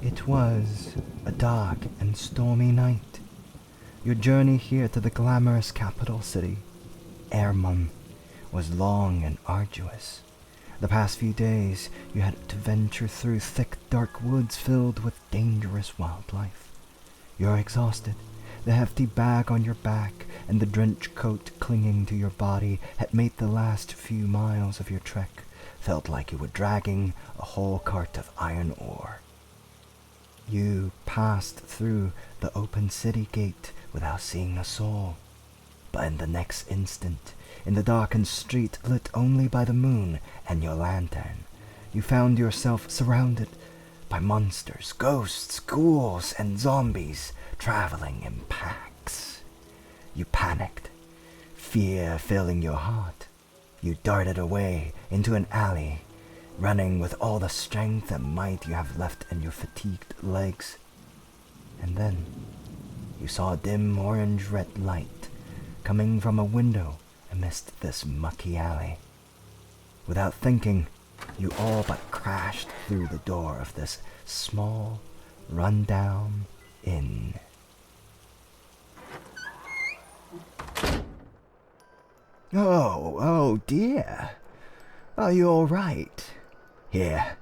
It was a dark and stormy night. Your journey here to the glamorous capital city, Errmon, was long and arduous. The past few days, you had to venture through thick, dark woods filled with dangerous wildlife. You're exhausted. The hefty bag on your back and the drenched coat clinging to your body had made the last few miles of your trek felt like you were dragging a whole cart of iron ore. You passed through the open city gate without seeing a soul. But in the next instant, in the darkened street lit only by the moon and your lantern, you found yourself surrounded by monsters, ghosts, ghouls, and zombies traveling in packs. You panicked, fear filling your heart. You darted away into an alley, running with all the strength and might you have left in your fatigued legs. And then you saw a dim orange-red light coming from a window amidst this mucky alley. Without thinking, you all but crashed through the door of this small, run-down inn. Oh dear. Are you all right? Here,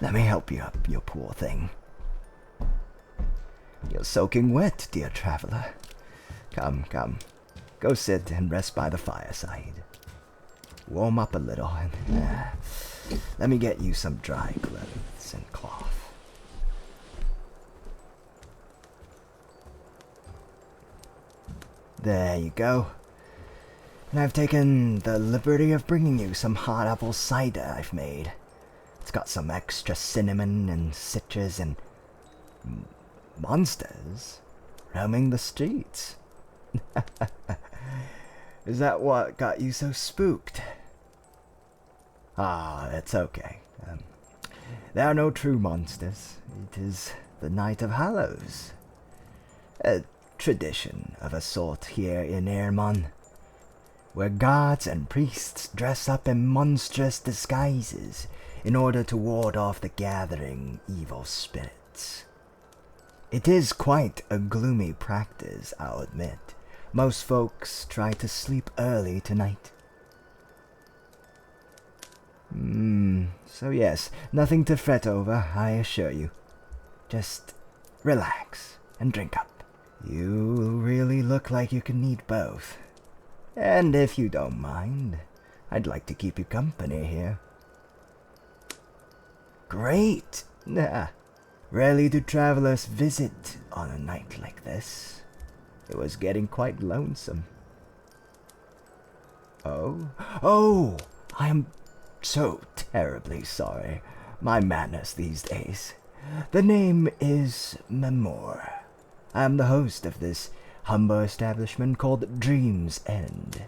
let me help you up, you poor thing. You're soaking wet, dear traveler. Come, go sit and rest by the fireside. Warm up a little and let me get you some dry clothes and cloth. There you go. And I've taken the liberty of bringing you some hot apple cider I've made. It's got some extra cinnamon and citrus and monsters roaming the streets. Is that what got you so spooked? Ah, it's okay. There are no true monsters. It is the Night of Hallows. A tradition of a sort here in Errmon, where gods and priests dress up in monstrous disguises in order to ward off the gathering evil spirits. It is quite a gloomy practice, I'll admit. Most folks try to sleep early tonight. So yes, nothing to fret over, I assure you. Just relax and drink up. You really look like you can need both. And if you don't mind, I'd like to keep you company here. Great! Rarely do travelers visit on a night like this. It was getting quite lonesome. Oh, I am so terribly sorry. My manners these days. The name is Memor. I am the host of this humble establishment called Dream's End.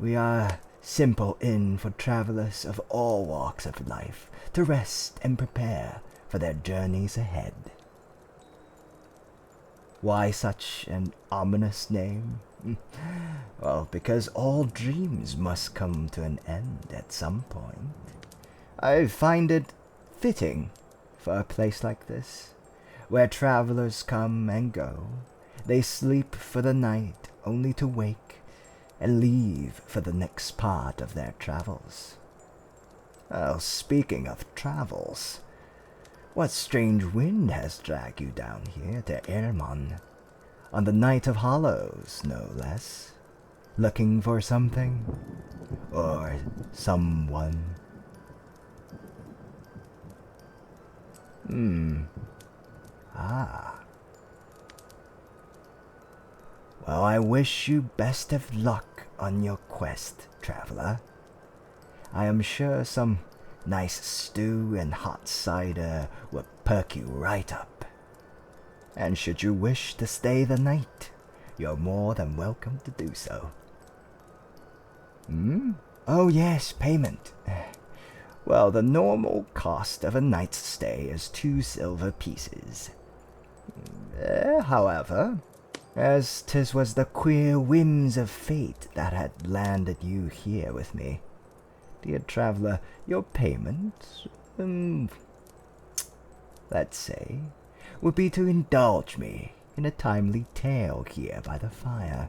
We are a simple inn for travelers of all walks of life to rest and prepare for their journeys ahead. Why such an ominous name? Well, because all dreams must come to an end at some point. I find it fitting for a place like this, where travelers come and go. They sleep for the night only to wake and leave for the next part of their travels. Well, speaking of travels, what strange wind has dragged you down here to Errmon? On the Night of Hallows, no less. Looking for something? Or someone? Well, I wish you best of luck on your quest, traveler. I am sure some nice stew and hot cider will perk you right up. And should you wish to stay the night, you're more than welcome to do so. Oh yes, payment. Well, the normal cost of a night's stay is 2 silver pieces. However, as 'tis was the queer whims of fate that had landed you here with me, dear traveler, your payment let's say, would be to indulge me in a timely tale here by the fire.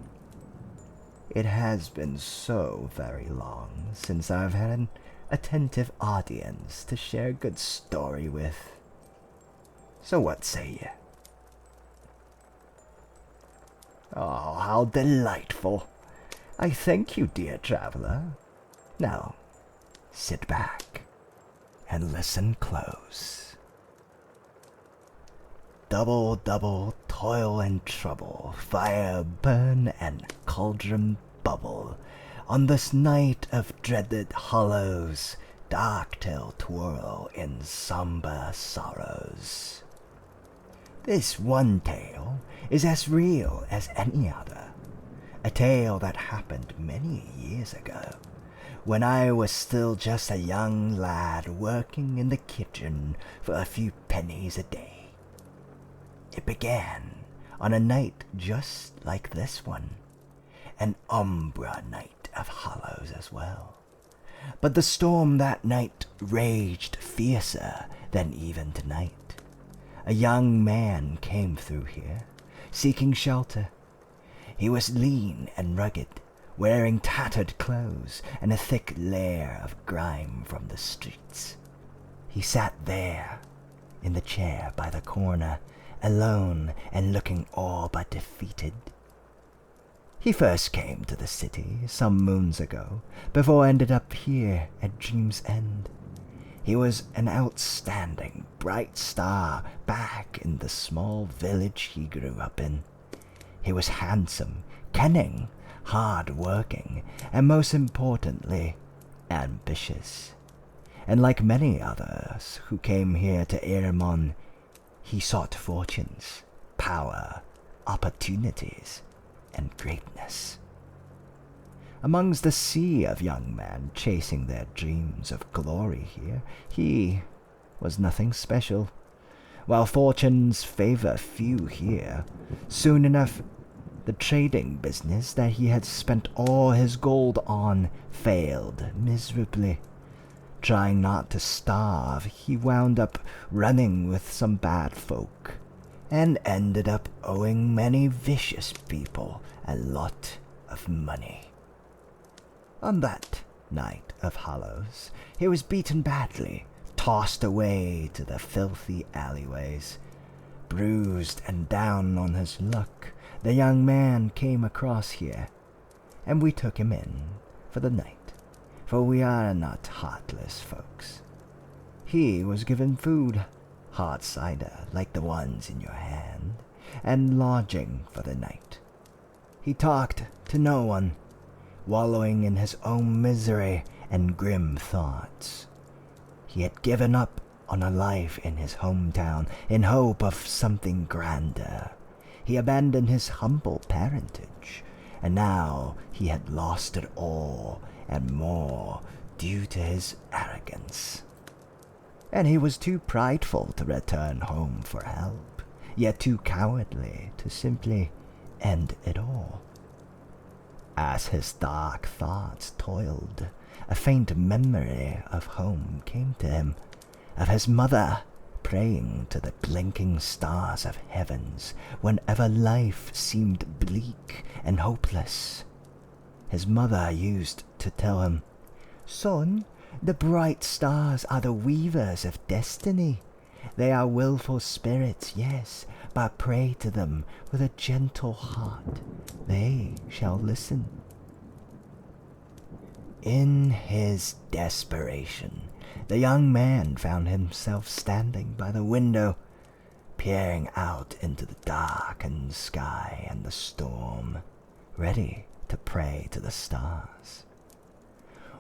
It has been so very long since I've had an attentive audience to share a good story with. So what say ye? Oh, how delightful. I thank you, dear traveler. Now, sit back and listen close. Double, double, toil and trouble, fire burn and cauldron bubble. On this night of dreaded hollows, dark tale twirl in somber sorrows. This one tale is as real as any other, a tale that happened many years ago, when I was still just a young lad working in the kitchen for a few pennies a day. It began on a night just like this one, an Umbra Night of Hallows as well. But the storm that night raged fiercer than even tonight. A young man came through here, seeking shelter. He was lean and rugged, wearing tattered clothes and a thick layer of grime from the streets. He sat there, in the chair by the corner, alone and looking all but defeated. He first came to the city some moons ago, before ended up here at Dream's End. He was an outstanding, bright star back in the small village he grew up in. He was handsome, cunning, hard-working, and most importantly, ambitious. And like many others who came here to Errmon, he sought fortunes, power, opportunities, and greatness. Amongst the sea of young men chasing their dreams of glory here, he was nothing special. While fortunes favor few here, soon enough the trading business that he had spent all his gold on failed miserably. Trying not to starve, he wound up running with some bad folk, and ended up owing many vicious people a lot of money. On that Night of Hallows, he was beaten badly, tossed away to the filthy alleyways. Bruised and down on his luck, the young man came across here, and we took him in for the night, for we are not heartless folks. He was given food, hard cider like the ones in your hand, and lodging for the night. He talked to no one, wallowing in his own misery and grim thoughts. He had given up on a life in his hometown in hope of something grander. He abandoned his humble parentage, and now he had lost it all and more due to his arrogance. And he was too prideful to return home for help, yet too cowardly to simply end it all. As his dark thoughts toiled, a faint memory of home came to him, of his mother praying to the blinking stars of heavens whenever life seemed bleak and hopeless. His mother used to tell him, "Son, the bright stars are the weavers of destiny. They are willful spirits, yes, but pray to them with a gentle heart. They shall listen." In his desperation, the young man found himself standing by the window, peering out into the darkened sky and the storm, ready to pray to the stars.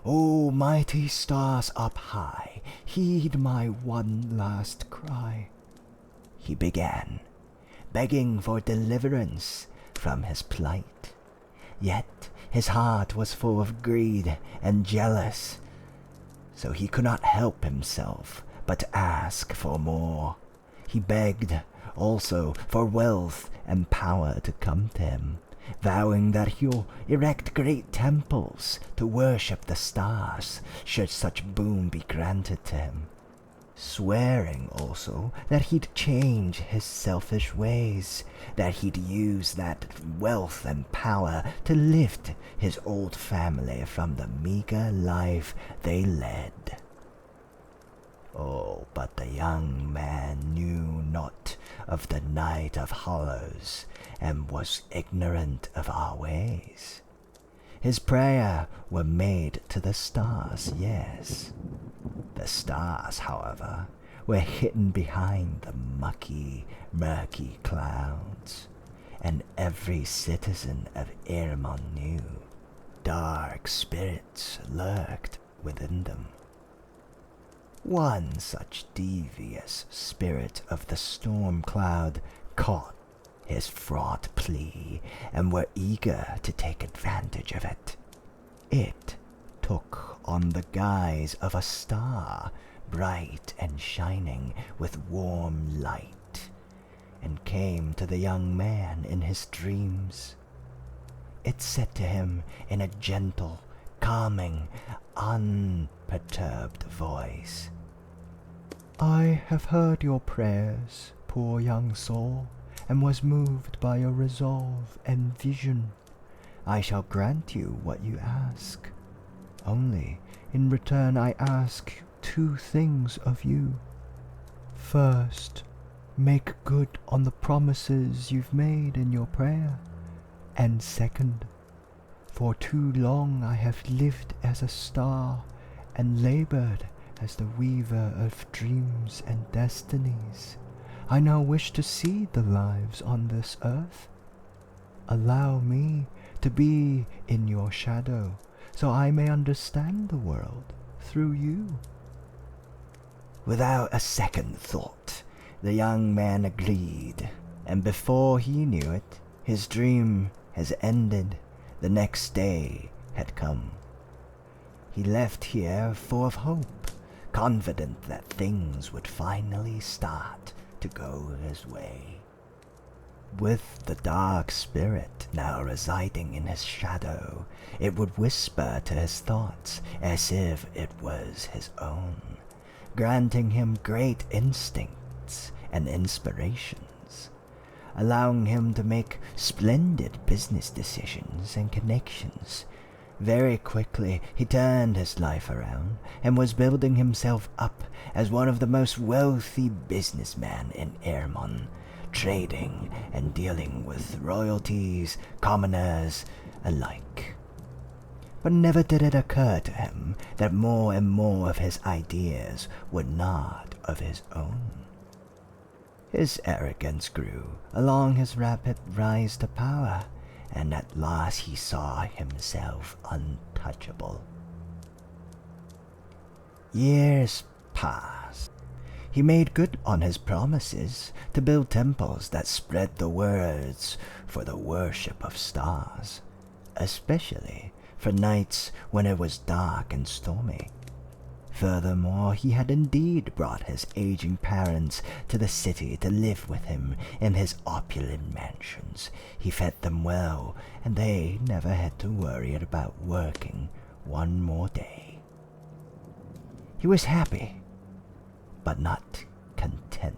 "O mighty stars up high, heed my one last cry," he began, begging for deliverance from his plight. Yet his heart was full of greed and jealous, so he could not help himself but ask for more. He begged also for wealth and power to come to him, vowing that he'll erect great temples to worship the stars should such boon be granted to him. swearing also that he'd change his selfish ways, that he'd use that wealth and power to lift his old family from the meager life they led. Oh, but the young man knew not of the Night of Hallows, and was ignorant of our ways. His prayer were made to the stars, yes. The stars, however, were hidden behind the mucky, murky clouds, and every citizen of Errmon knew dark spirits lurked within them. One such devious spirit of the storm cloud caught his fraught plea and were eager to take advantage of it. It took on the guise of a star, bright and shining with warm light, and came to the young man in his dreams. It said to him in a gentle, calming, unperturbed voice, "I have heard your prayers, poor young soul, and was moved by your resolve and vision. I shall grant you what you ask. Only, in return I ask 2 things of you. First, make good on the promises you've made in your prayer. And second, for too long I have lived as a star and labored as the weaver of dreams and destinies. I now wish to see the lives on this earth. Allow me to be in your shadow, so I may understand the world through you." Without a second thought, the young man agreed, and before he knew it, his dream has ended. The next day had come. He left here full of hope, confident that things would finally start to go his way. With the dark spirit now residing in his shadow, it would whisper to his thoughts as if it was his own, granting him great instincts and inspirations, allowing him to make splendid business decisions and connections. Very quickly he turned his life around and was building himself up as one of the most wealthy businessmen in Errmon, trading and dealing with royalties, commoners alike. But never did it occur to him that more and more of his ideas were not of his own. His arrogance grew along his rapid rise to power, and at last he saw himself untouchable. Years passed. He made good on his promises to build temples that spread the words for the worship of stars, especially for nights when it was dark and stormy. Furthermore, he had indeed brought his aging parents to the city to live with him in his opulent mansions. He fed them well, and they never had to worry about working one more day. He was happy, but not content.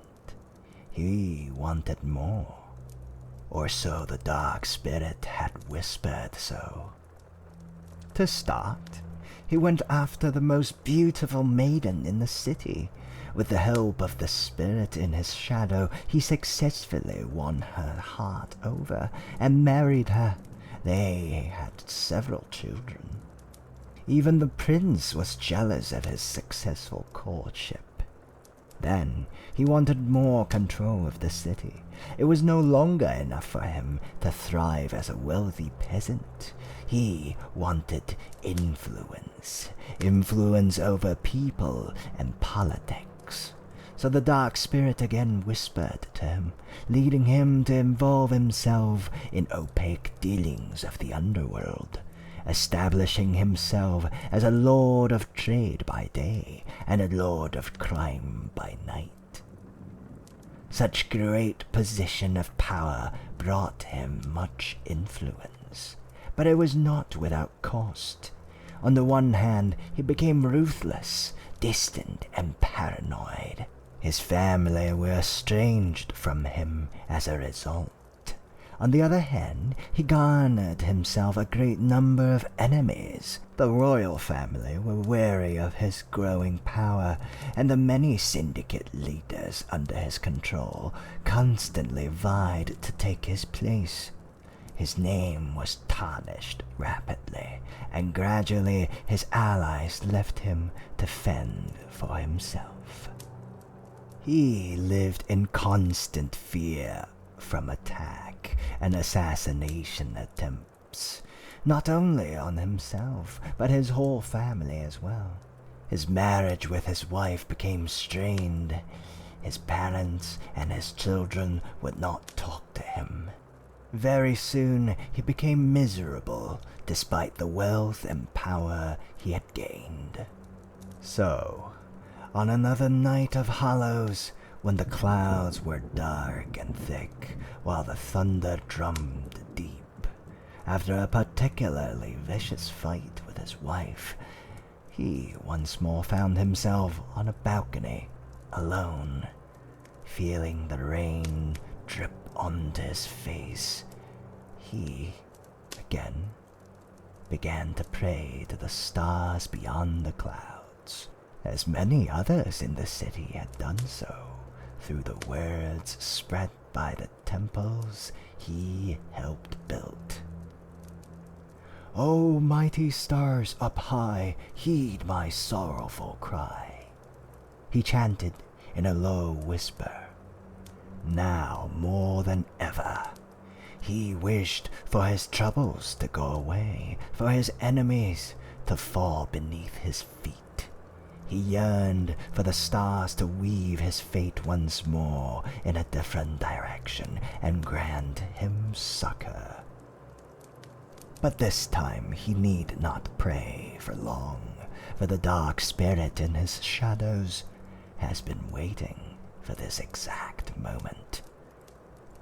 He wanted more, or so the dark spirit had whispered so. To start, he went after the most beautiful maiden in the city. With the help of the spirit in his shadow, he successfully won her heart over and married her. They had several children. Even the prince was jealous of his successful courtship. Then he wanted more control of the city. It was no longer enough for him to thrive as a wealthy peasant. He wanted influence over people and politics. So the dark spirit again whispered to him, leading him to involve himself in opaque dealings of the underworld, establishing himself as a lord of trade by day and a lord of crime by night. Such great position of power brought him much influence, but it was not without cost. On the one hand, he became ruthless, distant and paranoid. His family were estranged from him as a result. On the other hand, he garnered himself a great number of enemies. The royal family were wary of his growing power, and the many syndicate leaders under his control constantly vied to take his place. His name was tarnished rapidly, and gradually his allies left him to fend for himself. He lived in constant fear from attack and assassination attempts, not only on himself, but his whole family as well. His marriage with his wife became strained. His parents and his children would not talk to him. Very soon he became miserable, despite the wealth and power he had gained. So, on another night of Hallows, when the clouds were dark and thick, while the thunder drummed deep, after a particularly vicious fight with his wife, he once more found himself on a balcony, alone, feeling the rain drip onto his face. He, again, began to pray to the stars beyond the clouds, as many others in the city had done so, through the words spread by the temples he helped build. "O mighty stars up high, heed my sorrowful cry," he chanted in a low whisper. Now more than ever, he wished for his troubles to go away, for his enemies to fall beneath his feet. He yearned for the stars to weave his fate once more in a different direction and grant him succor. But this time he need not pray for long, for the dark spirit in his shadows has been waiting for this exact moment.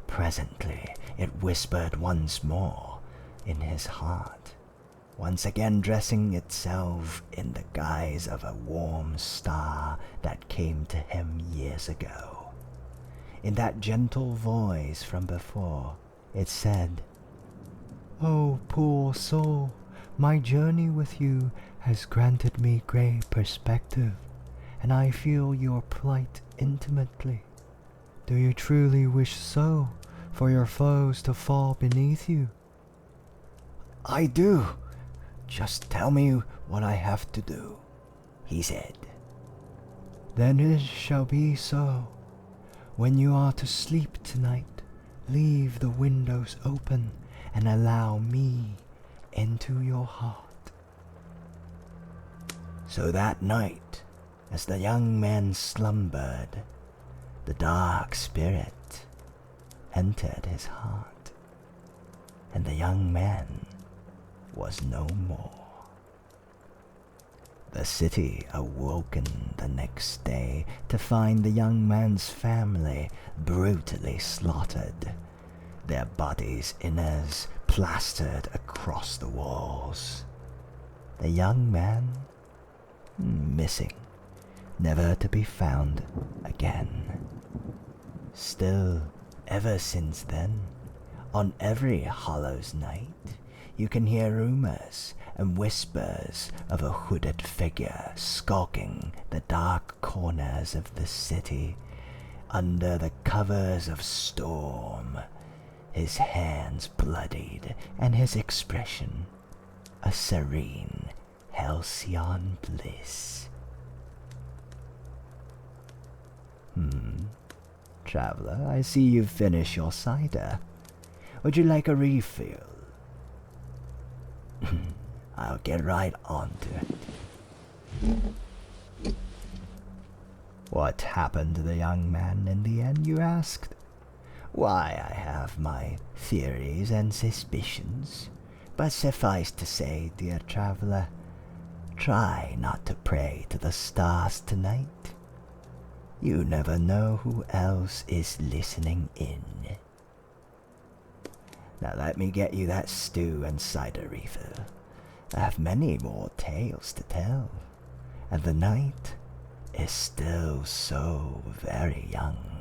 Presently it whispered once more in his heart, once again dressing itself in the guise of a warm star that came to him years ago. In that gentle voice from before, it said, "Oh, poor soul, my journey with you has granted me great perspective, and I feel your plight intimately. Do you truly wish so, for your foes to fall beneath you?" "I do. Just tell me what I have to do," he said. "Then it shall be so. When you are to sleep tonight, leave the windows open and allow me into your heart." So that night, as the young man slumbered, the dark spirit entered his heart, and the young man was no more. The city awoken the next day to find the young man's family brutally slaughtered, their bodies' innards plastered across the walls. The young man missing, never to be found again. Still, ever since then, on every Hallows night, you can hear rumors and whispers of a hooded figure skulking the dark corners of the city under the covers of storm, his hands bloodied and his expression a serene halcyon bliss. Traveler, I see you've finished your cider. Would you like a refill? I'll get right on to it. What happened to the young man in the end, you asked? Why, I have my theories and suspicions, but suffice to say, dear traveler, try not to pray to the stars tonight. You never know who else is listening in. Now let me get you that stew and cider refill. I have many more tales to tell, and the night is still so very young.